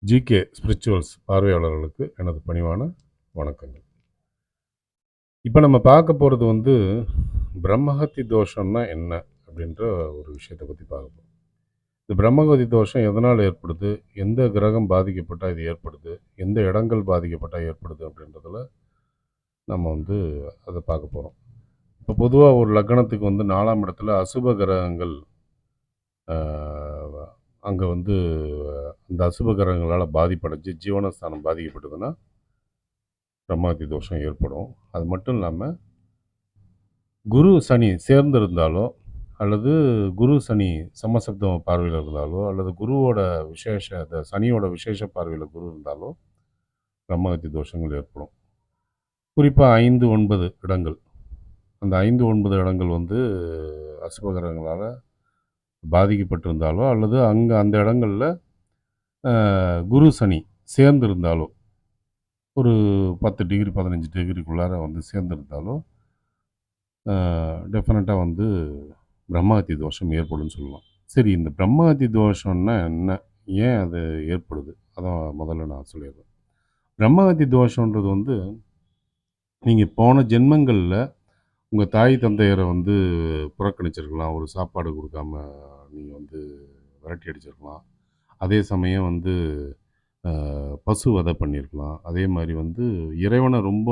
GK spirituals பார்வையாளர்களுக்கு எனது பணிவான வணக்கங்கள். இப்போ நம்ம பார்க்க போகிறது பிரம்மஹத்தி தோஷம்னா என்ன அப்படின்ற ஒரு விஷயத்தை பற்றி பார்க்க போகிறோம். இந்த பிரம்மகதி தோஷம் எதனால் ஏற்படுது, எந்த கிரகம் பாதிக்கப்பட்டால் இது ஏற்படுது, எந்த இடங்கள் பாதிக்கப்பட்டால் ஏற்படுது அப்படின்றதுல நம்ம அதை பார்க்க போகிறோம். இப்போ பொதுவாக ஒரு லக்னத்துக்கு 4ஆம் இடத்துல அசுப கிரகங்கள் அங்கே அந்த அசுப கிரகங்களால் பாதிப்படைஞ்சு ஜீவனஸ்தானம் பாதிக்கப்பட்டதுன்னா பிரம்மஹத்தி தோஷம் ஏற்படும். அது மட்டும் இல்லாமல் குரு சனி சேர்ந்திருந்தாலோ அல்லது குரு சனி சமசப்தம பார்வையில் இருந்தாலோ அல்லது குருவோட சனியோட விசேஷ பார்வையில் குரு இருந்தாலோ பிரம்மஹத்தி தோஷங்கள் ஏற்படும். குறிப்பாக 5-9 இடங்கள், அந்த 5-9 இடங்கள் அசுபகிரகங்களால் பாதிக்கப்பட்டிருந்தாலோ அல்லது அந்த இடங்களில் குரு சனி சேர்ந்திருந்தாலோ ஒரு 10 டிகிரி 15 டிகிரிக்குள்ளார சேர்ந்திருந்தாலோ டெஃபினட்டாக பிரம்மஹத்தி தோஷம் ஏற்படும்னு சொல்லலாம். சரி, இந்த பிரம்மஹத்தி தோஷம்னா என்ன, ஏன் அது ஏற்படுது, அதான் முதல்ல நான் சொல்லிடுறேன். பிரம்மஹத்தி தோஷன்றது நீங்கள் போன ஜென்மங்களில் உங்கள் தாய் தந்தையரை புறக்கணிச்சிருக்கலாம், ஒரு சாப்பாடு கொடுக்காம நீங்கள் விரட்டி அடிச்சிருக்கலாம். அதே சமயம் பசு வதை பண்ணியிருக்கலாம். அதே மாதிரி இறைவனை ரொம்ப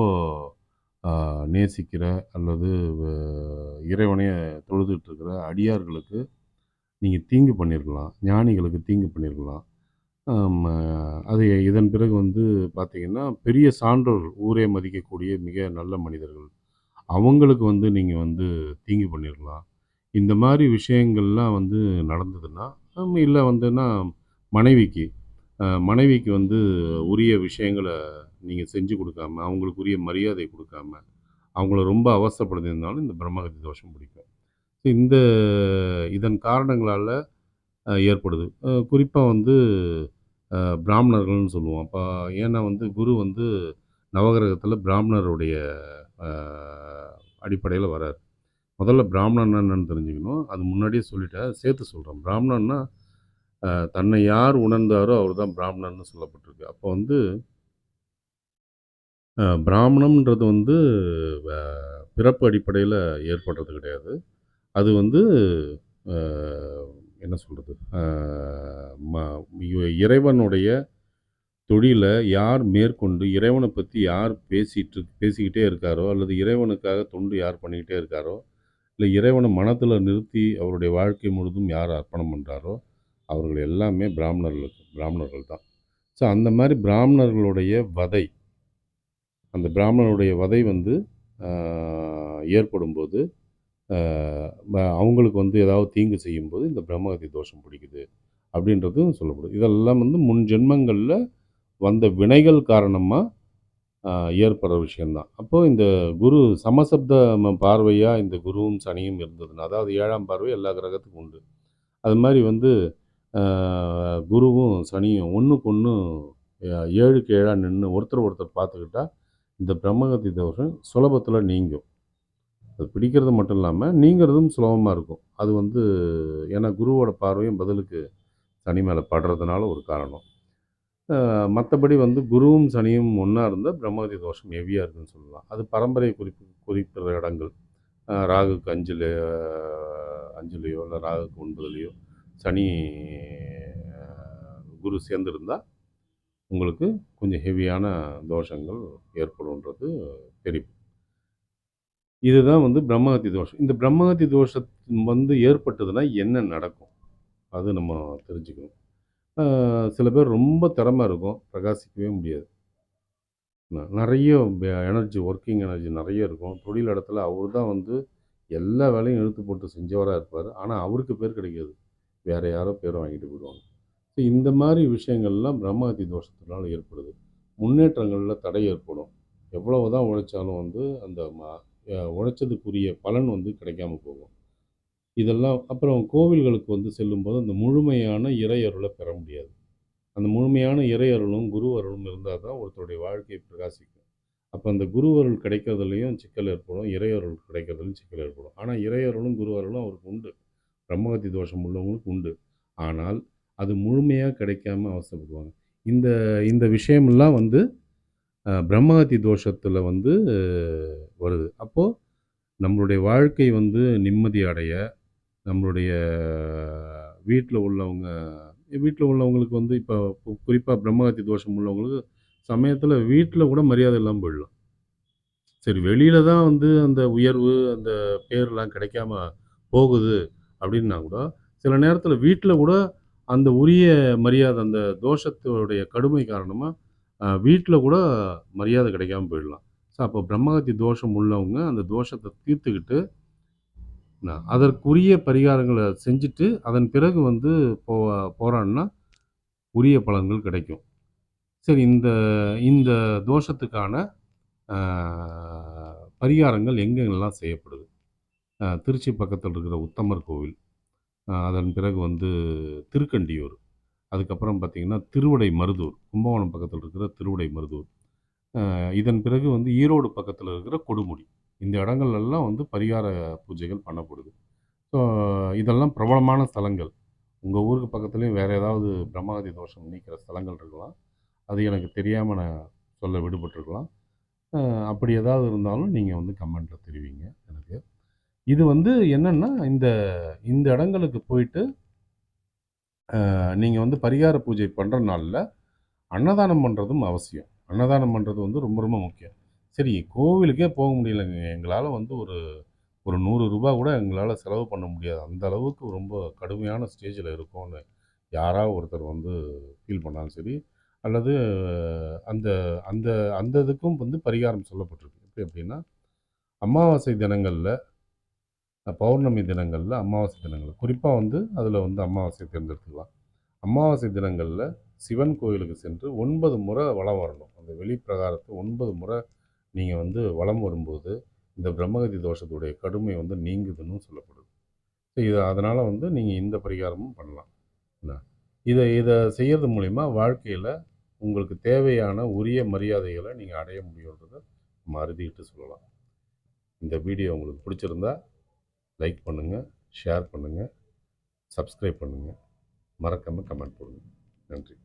நேசிக்கிற அல்லது இறைவனையை தொழுதுட்டுருக்கிற அடியார்களுக்கு நீங்கள் தீங்கு பண்ணியிருக்கலாம், ஞானிகளுக்கு தீங்கு பண்ணியிருக்கலாம். அது இதன் பிறகு பார்த்திங்கன்னா பெரிய சான்றோர், ஊரே மதிக்கக்கூடிய மிக நல்ல மனிதர்கள், அவங்களுக்கு நீங்கள் தீங்கு பண்ணியிருக்கலாம். இந்த மாதிரி விஷயங்கள்லாம் நடந்ததுன்னா, இல்லை மனைவிக்கு மனைவிக்கு உரிய விஷயங்களை நீங்கள் செஞ்சு கொடுக்காம, அவங்களுக்கு உரிய மரியாதை கொடுக்காம, அவங்கள ரொம்ப அவஸ்தைப்படுத்தியிருந்தாலும் இந்த பிரம்மஹத்தி தோஷம் பிடிக்கும். இதன் காரணங்களால் ஏற்படுது. குறிப்பாக பிராமணர்கள்னு சொல்லுவோம். அப்போ ஏன்னா குரு நவகிரகத்தில் பிராமணருடைய அடிப்படையில் வரார். முதல்ல பிராமணன்னா என்னன்னு தெரிஞ்சுக்கணும். அது முன்னாடியே சொல்லிட்டேன், சேர்த்து சொல்கிறேன். பிராமணன்னா தன்னை யார் உணர்ந்தாரோ அவர் தான் பிராமணர்னு சொல்லப்பட்டிருக்கு. அப்போ பிராமணம்ன்றது பிறப்பு அடிப்படையில் ஏற்படுறது கிடையாது. அது என்ன சொல்கிறது, இறைவனுடைய தொழிலை யார் மேற்கொண்டு இறைவனை பற்றி யார் பேசிக்கிட்டே இருக்காரோ, அல்லது இறைவனுக்காக தொண்டு யார் பண்ணிக்கிட்டே இருக்காரோ, இல்லை இறைவனை மனத்தில் நிறுத்தி அவருடைய வாழ்க்கை முழுதும் யார் அர்ப்பணம் பண்ணுறாரோ அவர்கள் எல்லாமே பிராமணர்கள் தான். ஸோ அந்த மாதிரி பிராமணர்களுடைய வதை, அந்த பிராமணருடைய வதை ஏற்படும்போது அவங்களுக்கு ஏதாவது தீங்கு செய்யும்போது இந்த பிரம்மஹத்தி தோஷம் பிடிக்குது அப்படின்றதும் சொல்லப்படுது. இதெல்லாம் முன் ஜென்மங்களில் வந்த வினைகள் காரணமாக ஏற்படுற விஷயந்தான். அப்போது இந்த குரு சமசப்த பார்வையாக இந்த குருவும் சனியும் இருந்ததுன்னா, அதாவது 7ஆம் பார்வை எல்லா கிரகத்துக்கும் உண்டு. அது மாதிரி குருவும் சனியும் ஒன்றுக்கு ஒன்று 7க்கு 7 நின்று ஒருத்தர் பார்த்துக்கிட்டா இந்த பிரம்மஹத்தி தோஷம் சுலபத்தில் நீங்கும். அது பிடிக்கிறது மட்டும் இல்லாமல் நீங்கிறதும் சுலபமாக இருக்கும். அது ஏன்னா குருவோட பார்வையும் பதிலுக்கு சனி மேலே படுறதுனால ஒரு காரணம். மற்றபடி குருவும் சனியும் ஒன்றா இருந்தால் பிரம்மஹத்தி தோஷம் ஹெவியாக இருக்குதுன்னு சொல்லலாம். அது பரம்பரை குறிப்பிட்ட இடங்கள், ராகுக்கு 5லேயோ இல்லை ராகுக்கு 9லேயோ சனி குரு சேர்ந்துருந்தால் உங்களுக்கு கொஞ்சம் ஹெவியான தோஷங்கள் ஏற்படும்ன்றது தெரியும். இதுதான் பிரம்மஹத்தி தோஷம். இந்த பிரம்மஹத்தி தோஷம் ஏற்பட்டதுன்னா என்ன நடக்கும், அது நம்ம தெரிஞ்சுக்கணும். சில பேர் ரொம்ப திறமை இருக்கும், பிரகாசிக்கவே முடியாது. நிறைய எனர்ஜி, ஒர்க்கிங் எனர்ஜி நிறைய இருக்கும். தொழில் இடத்துல அவர் தான் எல்லா வேலையும் இழுத்து போட்டு செஞ்சவராக இருப்பார். ஆனால் அவருக்கு பேர் கிடைக்காது, வேறு யாரோ பேரை வாங்கிட்டு போயிடுவாங்க. ஸோ இந்த மாதிரி விஷயங்கள்லாம் பிரம்மஹத்தி தோஷத்தினால் ஏற்படுது. முன்னேற்றங்களில் தடை ஏற்படும். எவ்வளவு தான் உழைச்சாலும் அந்த உழைச்சதுக்குரிய பலன் கிடைக்காம போகும். இதெல்லாம் அப்புறம் கோவில்களுக்கு செல்லும்போது அந்த முழுமையான இறை அருளை பெற முடியாது. அந்த முழுமையான இறை அருளும் குரு அருளும் இருந்தால் தான் ஒருத்தருடைய வாழ்க்கை பிரகாசிக்கும். அப்போ அந்த குரு அருள் கிடைக்கிறதுலையும் சிக்கல் ஏற்படும், இறை அருள் கிடைக்கிறதுலையும் சிக்கல் ஏற்படும். ஆனால் இறை அருளும் குரு அருளும் அவருக்கு உண்டு, பிரம்மஹத்தி தோஷம் உள்ளவங்களுக்கு உண்டு. ஆனால் அது முழுமையாக கிடைக்காம அவசரப்படுவாங்க. இந்த இந்த விஷயமெல்லாம் வந்து பிரம்மஹத்தி தோஷத்தில வந்து வருது. அப்போ நம்மளுடைய வாழ்க்கை வந்து நிம்மதி அடைய, நம்மளுடைய வீட்ல உள்ளவங்க வீட்ல உள்ளவங்களுக்கு வந்து இப்போ குறிப்பா பிரம்மஹத்தி தோஷம் உள்ளவங்களுக்கு சமயத்தில வீட்ல கூட மரியாதை இல்லாம போயிடலாம். சரி வெளியில தான் வந்து அந்த உயர்வு, அந்த பேர்லாம் கிடைக்காம போகுது அப்படின்னா கூட, சில நேரத்தில வீட்ல கூட அந்த உரிய மரியாதை அந்த தோஷத்தோடைய கடுமை காரணமா, வீட்ல கூட மரியாதை கிடைக்காம போயிடலாம். ஸோ அப்போ பிரம்மஹத்தி தோஷம் உள்ளவங்க அந்த தோஷத்த தீர்த்துக்கிட்டு, அதற்குரிய பரிகாரங்கள செஞ்சுட்டு, அதன் பிறகு வந்து போ போறான்னா, உரிய பலன்கள் கிடைக்கும். சரி இந்த இந்த தோஷத்துக்கான அ பரிகாரங்கள் எங்கெங்கலாம் செய்யப்படுது? திருச்சி பக்கத்தில இருக்கிற உத்தமர் கோவில், அதன் பிறகு வந்து திருக்கண்டியூர், அதுக்கப்புறம் பார்த்தீங்கன்னா, திருவிடை மருதூர், கும்பகோணம் பக்கத்தில இருக்கிற திருவிடை மருதூர். இதன் பிறகு வந்து ஈரோடு பக்கத்தில இருக்கிற கொடுமுடி. இந்த இடங்கள்லலாம் வந்து பரிகார பூஜைகள் பண்ணப்படுது. ஸோ இதெல்லாம் பிரபலமான ஸ்தலங்கள். உங்க ஊருக்கு பக்கத்திலேயும் வேற ஏதாவது பிரம்மஹத்தி தோஷம் நீக்கிற ஸ்தலங்கள் இருக்கலாம். அது எனக்கு தெரியாம நான் சொல்ல விடுபட்டுருக்கலாம். அ அப்படி ஏதாவது இருந்தாலும் நீங்க வந்து கமெண்ட்ல தெரிவிங்க எனக்கு. இது வந்து என்னன்னா, இந்த இந்த இடங்களுக்கு போயிட்டு நீங்க வந்து பரிகார பூஜை பண்ற நாள்ல, அன்னதானம் பண்றதும் அவசியம். அன்னதானம் பண்றது வந்து ரொம்ப ரொம்ப முக்கியம். சரி கோவிலுக்கே போக முடியலங்க. எங்களால வந்து ஒரு ஒரு ரூ. 100 கூட எங்களால செலவு பண்ண முடியாது. அந்த அளவுக்கு ரொம்ப கடுமையான ஸ்டேஜ்ல இருக்கோம்னு யாராவது ஒருத்தர் வந்து ஃபீல் பண்ணாலும் சரி, அல்லது அந்த அந்த அந்த இதுக்கும் வந்து பரிகாரம் சொல்லப்பட்டிருக்கு. எப்படி அப்படின்னா, அமாவாசை தினங்கள்ல, பௌர்ணமி தினங்கள்ல, அமாவாசை தினங்கள்ல குறிப்பா வந்து அதில வந்து அமாவாசைய தேர்ந்தெடுத்துக்கலாம். அமாவாசை தினங்கள்ல சிவன் கோயிலுக்கு சென்று 9 முறை வலம் வரணும். அந்த வெளி பிரகாரத்த 9 முறை நீங்க வந்து வலம் வரும்போது, இந்த பிரம்மகத்தி தோஷத்துடைய கடுமை வந்து நீங்குதுன்னு சொல்லப்படுது. இத அதனால வந்து நீங்க இந்த பரிகாரமும் பண்ணலாம். என்ன? இத இத செய்யறது மூலியமா வாழ்க்கையில உங்களுக்கு தேவையான உரிய மரியாதைகள நீங்க அடைய முடியுன்றத நம்ம அறுதியிட்டு சொல்லலாம். இந்த வீடியோ உங்களுக்கு பிடிச்சிருந்தா லைக் பண்ணுங்க, ஷேர் பண்ணுங்க, சப்ஸ்கிரைப் பண்ணுங்க. மறக்காம கமெண்ட் போடுங்க. நன்றி.